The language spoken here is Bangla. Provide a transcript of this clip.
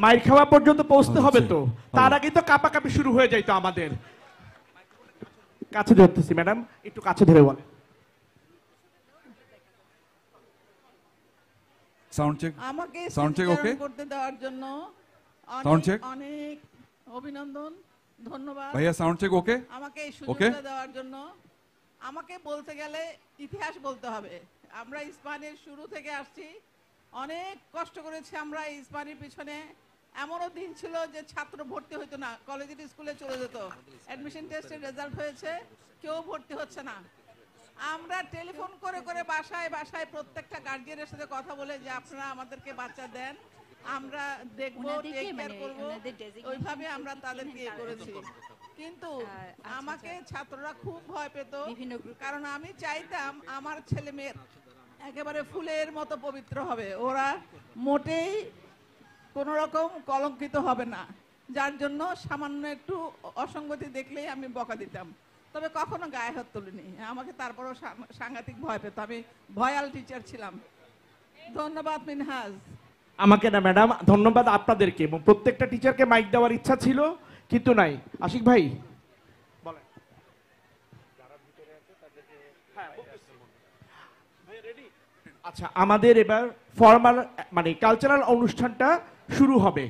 মাইর খাওয়া পর্যন্ত পৌঁছতে হবে তো, তার আগে তো কাঁপাকাঁপি শুরু হয়ে যাইতো আমাদের। কাছে ধরতেছি ম্যাডাম, একটু কাছে ধরে বলেন। সাউন্ড চেক, আমাকে সাউন্ড চেক ওকে করতে দেওয়ার জন্য সাউন্ড চেক অনেক অভিনন্দন, ধন্যবাদ ভাইয়া। সাউন্ড চেক ওকে আমাকে এই সুযোগটা দেওয়ার জন্য। আমাকে বলতে গেলে ইতিহাস বলতে হবে। আমরা ইসমানির শুরু থেকে আসছি, অনেক কষ্ট করেছি আমরা ইসমানির পিছনে। এমনও দিন ছিল যে ছাত্র ভর্তি হইতো না, কলেজের স্কুলে চলে যেত। অ্যাডমিশন টেস্টের রেজাল্ট হয়েছে, কেউ ভর্তি হচ্ছে না। আমরা টেলিফোন করে করে বাসায় বাসায় প্রত্যেকটা গার্জিয়ানের সাথে কথা বলে যে আপনারা আমাদেরকে বাচ্চা দেন, আমরা দেখবো, টেক কেয়ার করবো, ওইভাবে আমরা তাদেরকে করেছি। কিন্তু আমাকে ছাত্ররা খুব ভয় পেত, কারণ আমি চাইতাম আমার ছেলে মেয়ের একেবারে ফুলের মতো পবিত্র হবে, ওরা মোটেই কোনো রকম কলঙ্কিত হবে না। যার জন্য সামান্য একটু অসঙ্গতি দেখলেই আমি বকা দিতাম, তবে কখনো গায়ে হাত তুলিনি। আমাকে তারপরও সাংঘাতিক ভয় পেত, আমি ভয়াল টিচার ছিলাম। ধন্যবাদ মিনহাজ। আমাকে না ম্যাডাম, ধন্যবাদ আপনাদেরকে। এবং প্রত্যেকটা টিচারকে মাইক দেওয়ার ইচ্ছা ছিল কিন্তু নাই। আশিক ভাই বলেন। আচ্ছা, আমাদের এবার ফর্মাল মানে কালচারাল অনুষ্ঠানটা শুরু হবে।